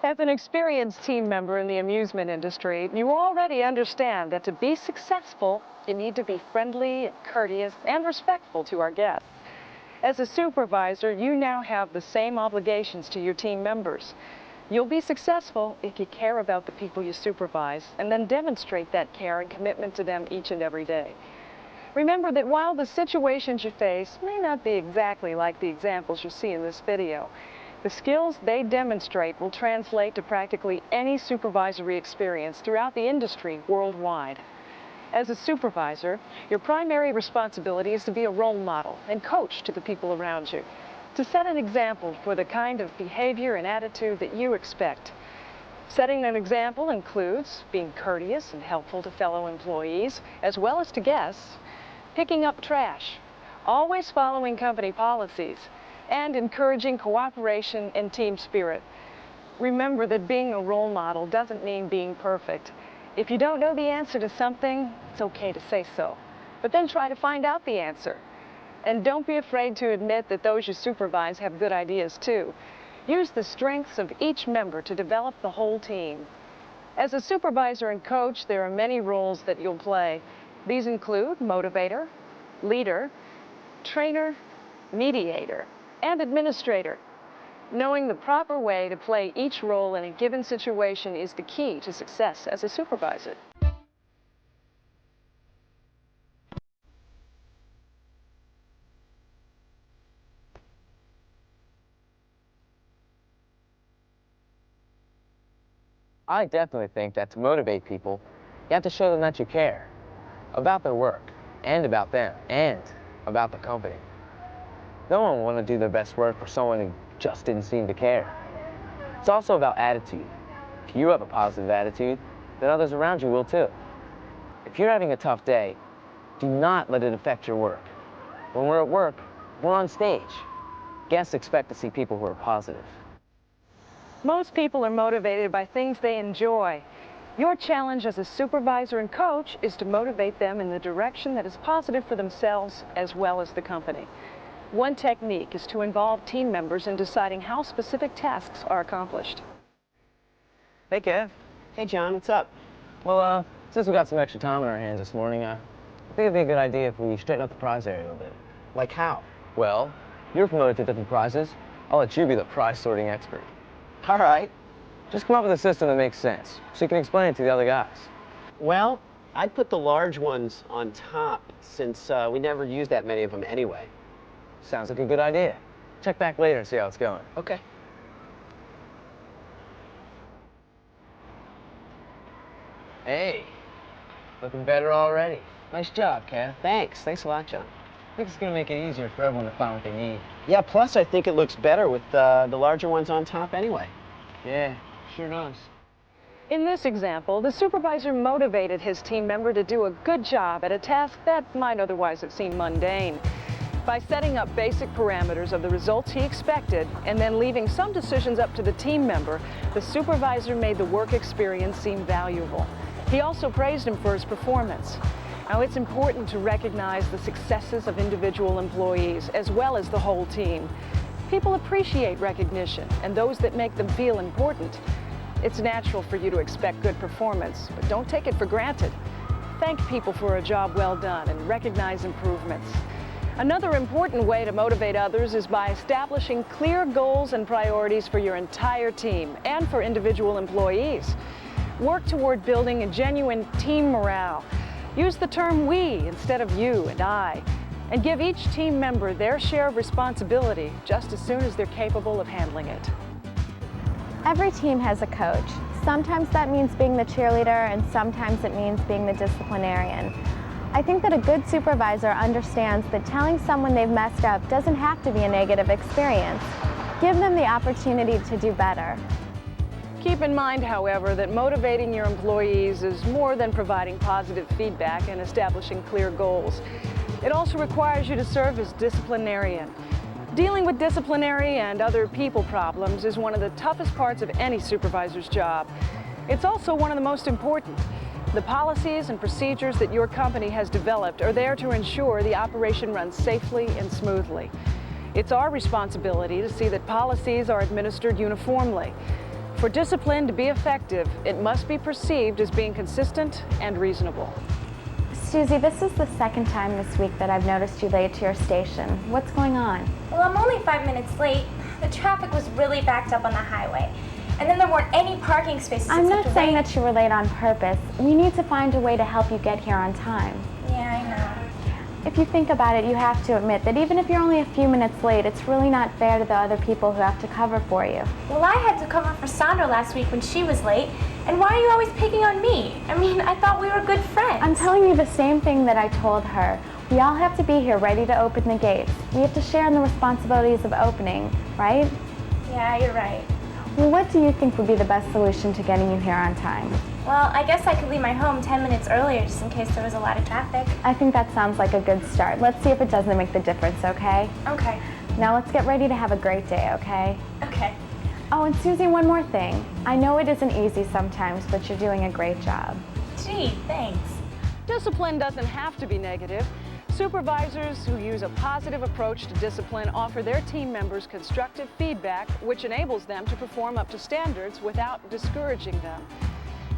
As an experienced team member in the amusement industry, you already understand that to be successful, you need to be friendly, courteous, and respectful to our guests. As a supervisor, you now have the same obligations to your team members. You'll be successful if you care about the people you supervise and then demonstrate that care and commitment to them each and every day. Remember that while the situations you face may not be exactly like the examples you see in this video, the skills they demonstrate will translate to practically any supervisory experience throughout the industry worldwide. As a supervisor, your primary responsibility is to be a role model and coach to the people around you, to set an example for the kind of behavior and attitude that you expect. Setting an example includes being courteous and helpful to fellow employees, as well as to guests, picking up trash, always following company policies, and encouraging cooperation and team spirit. Remember that being a role model doesn't mean being perfect. If you don't know the answer to something, it's okay to say so, but then try to find out the answer. And don't be afraid to admit that those you supervise have good ideas too. Use the strengths of each member to develop the whole team. As a supervisor and coach, there are many roles that you'll play. These include motivator, leader, trainer, mediator, and administrator. Knowing the proper way to play each role in a given situation is the key to success as a supervisor. I definitely think that to motivate people, you have to show them that you care about their work, and about them, and about the company. No one will want to do their best work for someone who just didn't seem to care. It's also about attitude. If you have a positive attitude, then others around you will too. If you're having a tough day, do not let it affect your work. When we're at work, we're on stage. Guests expect to see people who are positive. Most people are motivated by things they enjoy. Your challenge as a supervisor and coach is to motivate them in the direction that is positive for themselves as well as the company. One technique is to involve team members in deciding how specific tasks are accomplished. Hey, Kev. Hey, John, what's up? Well, since we got some extra time on our hands this morning, I think it'd be a good idea if we straighten up the prize area a little bit. Like how? Well, you're promoted to different prizes. I'll let you be the prize sorting expert. All right. Just come up with a system that makes sense, so you can explain it to the other guys. Well, I'd put the large ones on top, since we never use that many of them anyway. Sounds like a good idea. Check back later and see how it's going. Okay. Hey, looking better already. Nice job, Kev. Thanks a lot, John. I think it's gonna make it easier for everyone to find what they need. Yeah, plus I think it looks better with the larger ones on top anyway. Yeah, sure does. In this example, the supervisor motivated his team member to do a good job at a task that might otherwise have seemed mundane. By setting up basic parameters of the results he expected and then leaving some decisions up to the team member, the supervisor made the work experience seem valuable. He also praised him for his performance. Now, it's important to recognize the successes of individual employees as well as the whole team. People appreciate recognition and those that make them feel important. It's natural for you to expect good performance, but don't take it for granted. Thank people for a job well done and recognize improvements. Another important way to motivate others is by establishing clear goals and priorities for your entire team and for individual employees. Work toward building a genuine team morale. Use the term we instead of you and I, and give each team member their share of responsibility just as soon as they're capable of handling it. Every team has a coach. Sometimes that means being the cheerleader, and sometimes it means being the disciplinarian. I think that a good supervisor understands that telling someone they've messed up doesn't have to be a negative experience. Give them the opportunity to do better. Keep in mind, however, that motivating your employees is more than providing positive feedback and establishing clear goals. It also requires you to serve as disciplinarian. Dealing with disciplinary and other people problems is one of the toughest parts of any supervisor's job. It's also one of the most important. The policies and procedures that your company has developed are there to ensure the operation runs safely and smoothly. It's our responsibility to see that policies are administered uniformly. For discipline to be effective, it must be perceived as being consistent and reasonable. Susie, this is the second time this week that I've noticed you late to your station. What's going on? Well, I'm only 5 minutes late. The traffic was really backed up on the highway. And then there weren't any parking spaces. I'm not saying that you were late on purpose. We need to find a way to help you get here on time. Yeah, I know. If you think about it, you have to admit that even if you're only a few minutes late, it's really not fair to the other people who have to cover for you. Well, I had to cover for Sandra last week when she was late. And why are you always picking on me? I mean, I thought we were good friends. I'm telling you the same thing that I told her. We all have to be here ready to open the gates. We have to share in the responsibilities of opening, right? Yeah, you're right. Well, what do you think would be the best solution to getting you here on time? Well, I guess I could leave my home 10 minutes earlier just in case there was a lot of traffic. I think that sounds like a good start. Let's see if it doesn't make the difference, okay? Okay. Now let's get ready to have a great day, okay? Okay. Oh, and Susie, one more thing. I know it isn't easy sometimes, but you're doing a great job. Gee, thanks. Discipline doesn't have to be negative. Supervisors who use a positive approach to discipline offer their team members constructive feedback, which enables them to perform up to standards without discouraging them.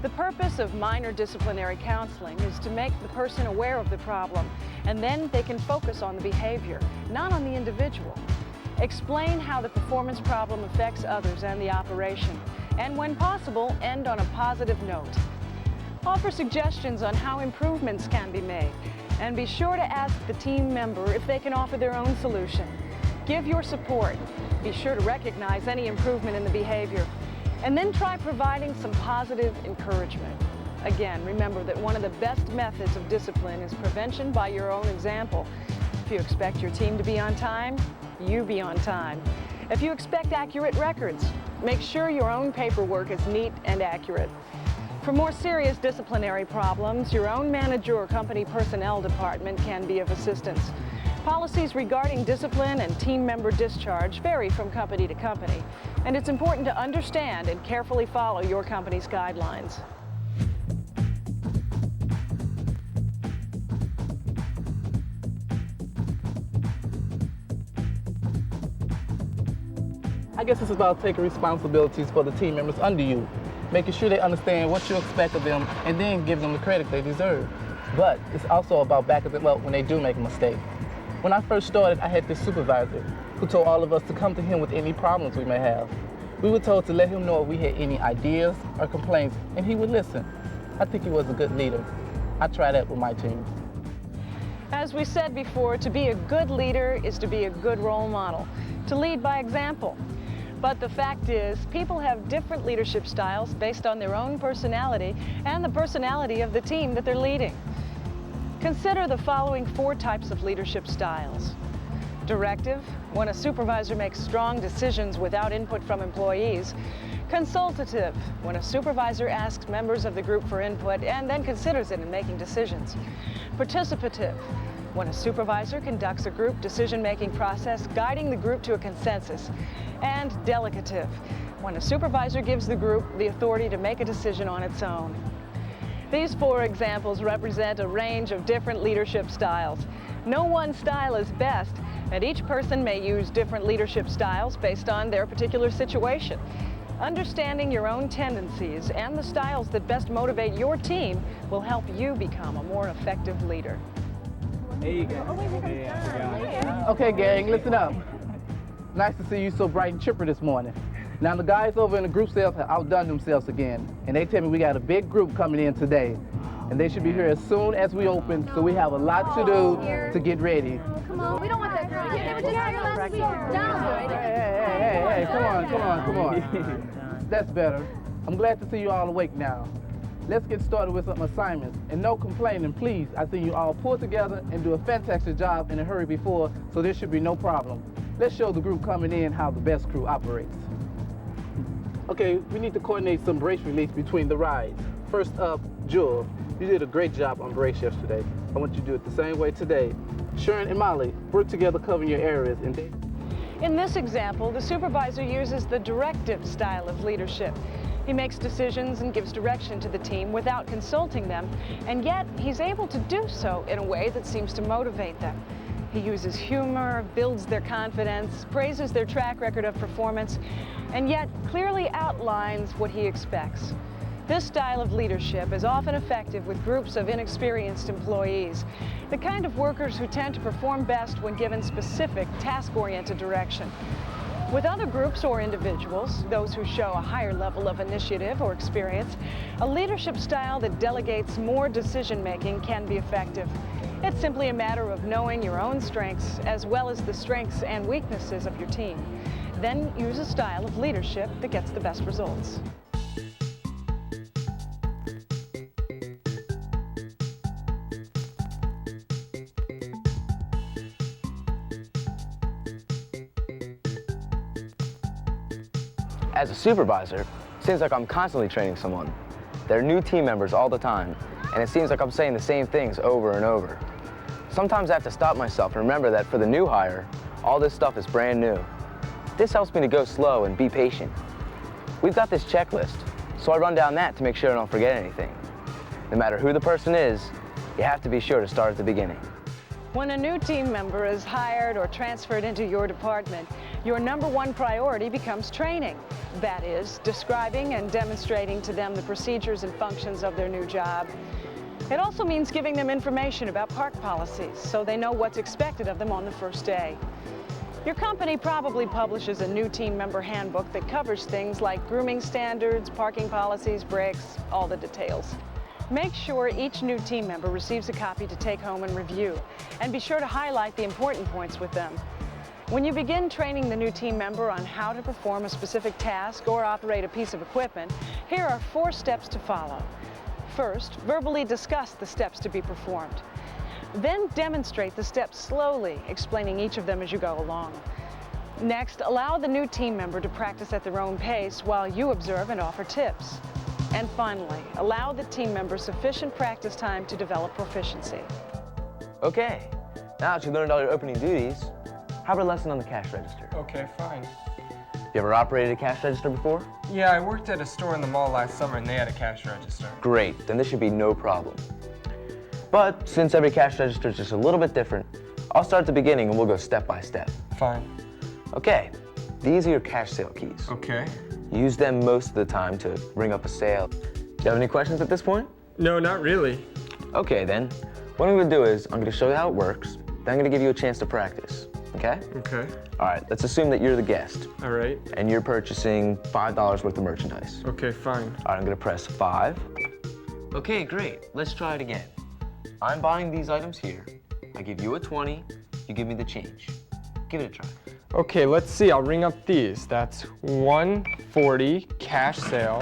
The purpose of minor disciplinary counseling is to make the person aware of the problem, and then they can focus on the behavior, not on the individual. Explain how the performance problem affects others and the operation, and when possible, end on a positive note. Offer suggestions on how improvements can be made, and be sure to ask the team member if they can offer their own solution. Give your support. Be sure to recognize any improvement in the behavior, and then try providing some positive encouragement. Again, remember that one of the best methods of discipline is prevention by your own example. If you expect your team to be on time, you be on time. If you expect accurate records, make sure your own paperwork is neat and accurate. For more serious disciplinary problems, your own manager or company personnel department can be of assistance. Policies regarding discipline and team member discharge vary from company to company, and it's important to understand and carefully follow your company's guidelines. I guess it's about taking responsibilities for the team members under you, making sure they understand what you expect of them, and then give them the credit they deserve. But it's also about backing them up when they do make a mistake. When I first started, I had this supervisor who told all of us to come to him with any problems we may have. We were told to let him know if we had any ideas or complaints, and he would listen. I think he was a good leader. I try that with my team. As we said before, to be a good leader is to be a good role model, to lead by example. But the fact is, people have different leadership styles based on their own personality and the personality of the team that they're leading. Consider the following 4 types of leadership styles. Directive, when a supervisor makes strong decisions without input from employees. Consultative, when a supervisor asks members of the group for input and then considers it in making decisions. Participative, when a supervisor conducts a group decision-making process, guiding the group to a consensus. And delegative, when a supervisor gives the group the authority to make a decision on its own. These 4 examples represent a range of different leadership styles. No one style is best, and each person may use different leadership styles based on their particular situation. Understanding your own tendencies and the styles that best motivate your team will help you become a more effective leader. Okay, gang, listen up. Nice to see you so bright and chipper this morning. Now, the guys over in the group sales have outdone themselves again, and they tell me we got a big group coming in today, and they should be here as soon as we open, so we have a lot to do to get ready. Come on, we don't want that girl. They were just here last week. Hey, come on. That's better. I'm glad to see you all awake now. Let's get started with some assignments, and no complaining, please. I see you all pull together and do a fantastic job in a hurry before, so there should be no problem. Let's show the group coming in how the best crew operates. Okay, we need to coordinate some brace release between the rides. First up, Jewel, you did a great job on brace yesterday. I want you to do it the same way today. Sharon and Molly, work together covering your areas. In this example, the supervisor uses the directive style of leadership. He makes decisions and gives direction to the team without consulting them, and yet he's able to do so in a way that seems to motivate them. He uses humor, builds their confidence, praises their track record of performance, and yet clearly outlines what he expects. This style of leadership is often effective with groups of inexperienced employees, the kind of workers who tend to perform best when given specific, task-oriented direction. With other groups or individuals, those who show a higher level of initiative or experience, a leadership style that delegates more decision-making can be effective. It's simply a matter of knowing your own strengths as well as the strengths and weaknesses of your team. Then use a style of leadership that gets the best results. As a supervisor, it seems like I'm constantly training someone. There are new team members all the time, and it seems like I'm saying the same things over and over. Sometimes I have to stop myself and remember that for the new hire, all this stuff is brand new. This helps me to go slow and be patient. We've got this checklist, so I run down that to make sure I don't forget anything. No matter who the person is, you have to be sure to start at the beginning. When a new team member is hired or transferred into your department, your #1 priority becomes training. That is, describing and demonstrating to them the procedures and functions of their new job. It also means giving them information about park policies so they know what's expected of them on the first day. Your company probably publishes a new team member handbook that covers things like grooming standards, parking policies, breaks, all the details. Make sure each new team member receives a copy to take home and review, and be sure to highlight the important points with them. When you begin training the new team member on how to perform a specific task or operate a piece of equipment, here are 4 steps to follow. First, verbally discuss the steps to be performed. Then demonstrate the steps slowly, explaining each of them as you go along. Next, allow the new team member to practice at their own pace while you observe and offer tips. And finally, allow the team member sufficient practice time to develop proficiency. Okay, now that you learned all your opening duties, how about a lesson on the cash register? Okay, fine. You ever operated a cash register before? Yeah, I worked at a store in the mall last summer and they had a cash register. Great, then this should be no problem. But since every cash register is just a little bit different, I'll start at the beginning and we'll go step by step. Fine. Okay, these are your cash sale keys. Okay. Use them most of the time to ring up a sale. Do you have any questions at this point? No, not really. Okay then, what I'm gonna do is I'm gonna show you how it works, then I'm gonna give you a chance to practice, okay? Okay. All right, let's assume that you're the guest All right. and you're purchasing $5 worth of merchandise. Okay, fine. All right, I'm gonna press 5. Okay, great, let's try it again. I'm buying these items here. I give you a 20, you give me the change. Give it a try. Okay, let's see. I'll ring up these. That's $1.40 cash sale,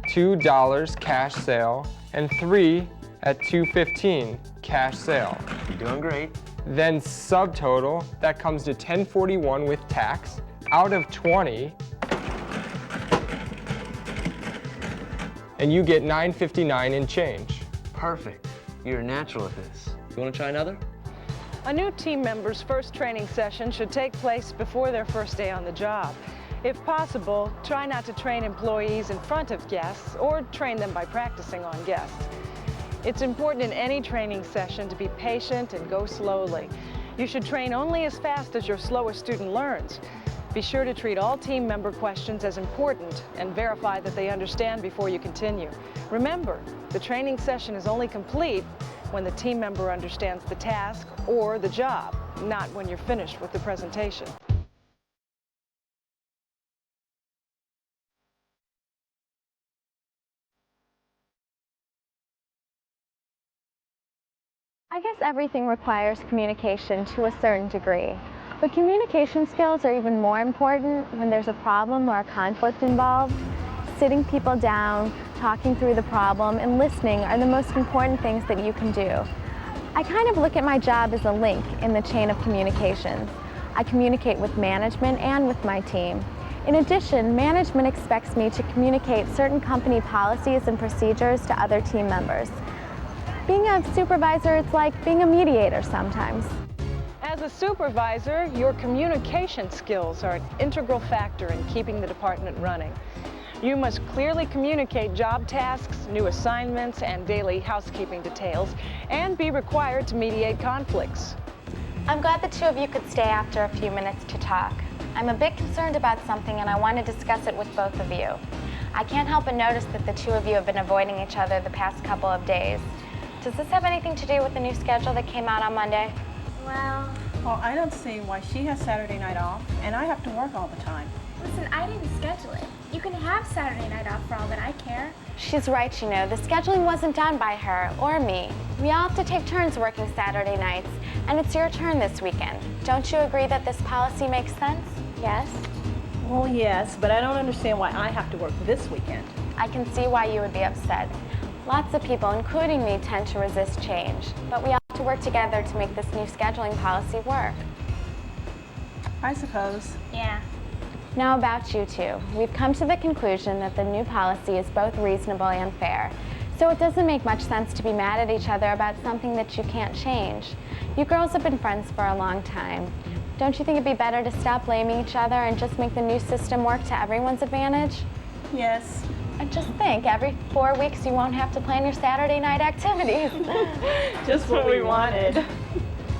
$2 cash sale, and 3 at $2.15 cash sale. You're doing great. Then subtotal, that comes to $10.41 with tax, out of 20, and you get $9.59 in change. Perfect. You're a natural at this. You wanna try another? A new team member's first training session should take place before their first day on the job. If possible, try not to train employees in front of guests or train them by practicing on guests. It's important in any training session to be patient and go slowly. You should train only as fast as your slowest student learns. Be sure to treat all team member questions as important and verify that they understand before you continue. Remember, the training session is only complete when the team member understands the task or the job, not when you're finished with the presentation. I guess everything requires communication to a certain degree, but communication skills are even more important when there's a problem or a conflict involved. Sitting people down, talking through the problem, and listening are the most important things that you can do. I kind of look at my job as a link in the chain of communications. I communicate with management and with my team. In addition, management expects me to communicate certain company policies and procedures to other team members. Being a supervisor, it's like being a mediator sometimes. As a supervisor, your communication skills are an integral factor in keeping the department running. You must clearly communicate job tasks, new assignments, and daily housekeeping details, and be required to mediate conflicts. I'm glad the two of you could stay after a few minutes to talk. I'm a bit concerned about something and I want to discuss it with both of you. I can't help but notice that the two of you have been avoiding each other the past couple of days. Does this have anything to do with the new schedule that came out on Monday? Well, I don't see why she has Saturday night off and I have to work all the time. listen, I didn't schedule it. You can have Saturday night off for all that I care. She's right, you know. The scheduling wasn't done by her or me. We all have to take turns working Saturday nights, and it's your turn this weekend. Don't you agree that this policy makes sense? Yes? Well, yes, but I don't understand why I have to work this weekend. I can see why you would be upset. Lots of people, including me, tend to resist change, but we all have to work together to make this new scheduling policy work. I suppose. Yeah. Now about you two. We've come to the conclusion that the new policy is both reasonable and fair. So it doesn't make much sense to be mad at each other about something that you can't change. You girls have been friends for a long time. Don't you think it'd be better to stop blaming each other and just make the new system work to everyone's advantage? Yes. And just think, every 4 weeks you won't have to plan your Saturday night activities. Just what we wanted.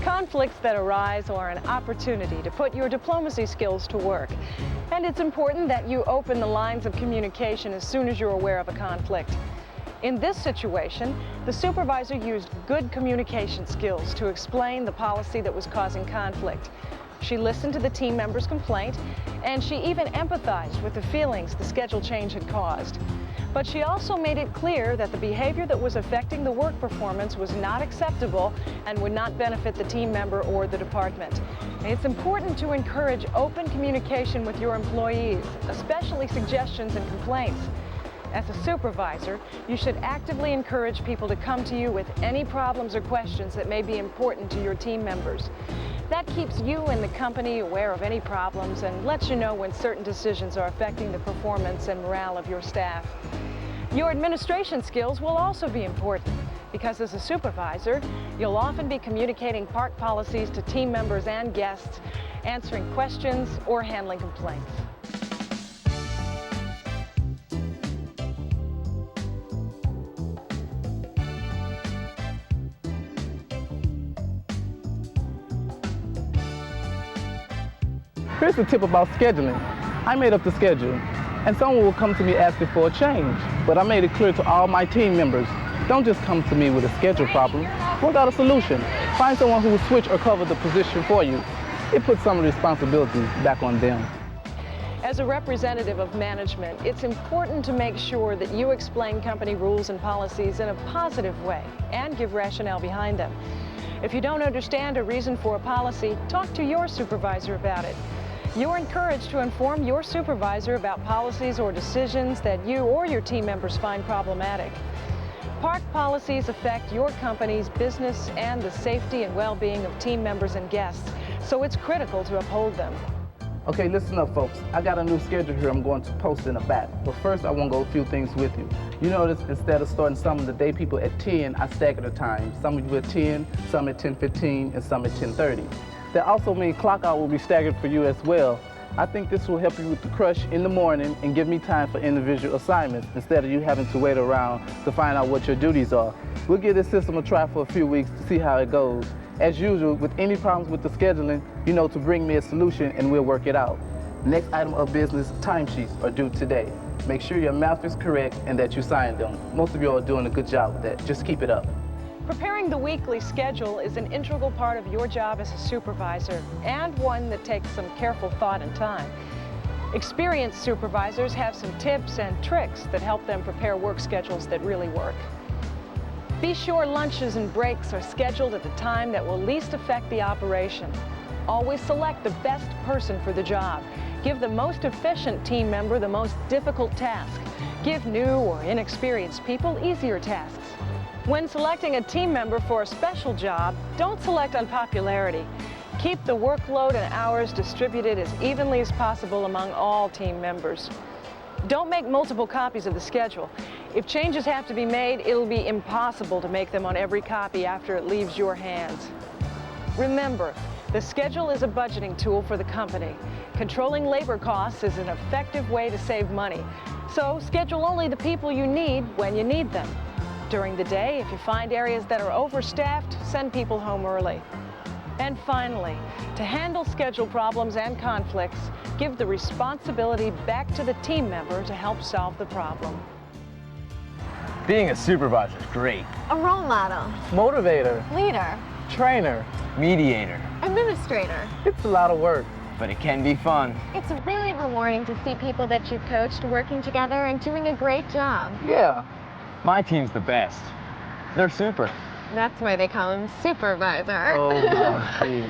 Conflicts that arise are an opportunity to put your diplomacy skills to work. And it's important that you open the lines of communication as soon as you're aware of a conflict. In this situation, the supervisor used good communication skills to explain the policy that was causing conflict. She listened to the team member's complaint, and she even empathized with the feelings the schedule change had caused. But she also made it clear that the behavior that was affecting the work performance was not acceptable and would not benefit the team member or the department. It's important to encourage open communication with your employees, especially suggestions and complaints. As a supervisor, you should actively encourage people to come to you with any problems or questions that may be important to your team members. That keeps you and the company aware of any problems and lets you know when certain decisions are affecting the performance and morale of your staff. Your administration skills will also be important because as a supervisor, you'll often be communicating park policies to team members and guests, answering questions, or handling complaints. Here's the tip about scheduling. I made up the schedule, and someone will come to me asking for a change. But I made it clear to all my team members, don't just come to me with a schedule problem. Work out a solution. Find someone who will switch or cover the position for you. It puts some of the responsibilities back on them. As a representative of management, it's important to make sure that you explain company rules and policies in a positive way and give rationale behind them. If you don't understand a reason for a policy, talk to your supervisor about it. You're encouraged to inform your supervisor about policies or decisions that you or your team members find problematic. Park policies affect your company's business and the safety and well-being of team members and guests, so it's critical to uphold them. Okay, listen up, folks. I got a new schedule here I'm going to post in the back. But first, I want to go a few things with you. You notice instead of starting some of the day people at 10, I stagger the time. Some of you at 10, some at 10:15, and some at 10:30. That also means clock out will be staggered for you as well. I think this will help you with the crush in the morning and give me time for individual assignments instead of you having to wait around to find out what your duties are. We'll give this system a try for a few weeks to see how it goes. As usual, with any problems with the scheduling, you know to bring me a solution and we'll work it out. Next item of business, timesheets are due today. Make sure your math is correct and that you signed them. Most of you are doing a good job with that. Just keep it up. Preparing the weekly schedule is an integral part of your job as a supervisor and one that takes some careful thought and time. Experienced supervisors have some tips and tricks that help them prepare work schedules that really work. Be sure lunches and breaks are scheduled at the time that will least affect the operation. Always select the best person for the job. Give the most efficient team member the most difficult task. Give new or inexperienced people easier tasks. When selecting a team member for a special job, don't select on popularity. Keep the workload and hours distributed as evenly as possible among all team members. Don't make multiple copies of the schedule. If changes have to be made, it'll be impossible to make them on every copy after it leaves your hands. Remember, the schedule is a budgeting tool for the company. Controlling labor costs is an effective way to save money. So schedule only the people you need when you need them. During the day, if you find areas that are overstaffed, send people home early. And finally, to handle schedule problems and conflicts, give the responsibility back to the team member to help solve the problem. Being a supervisor is great. A role model, Motivator, leader, trainer. Mediator. administrator. It's a lot of work. But it can be fun. It's really rewarding to see people that you've coached working together and doing a great job. Yeah. My team's the best. They're super. That's why they call him supervisor. Oh, jeez.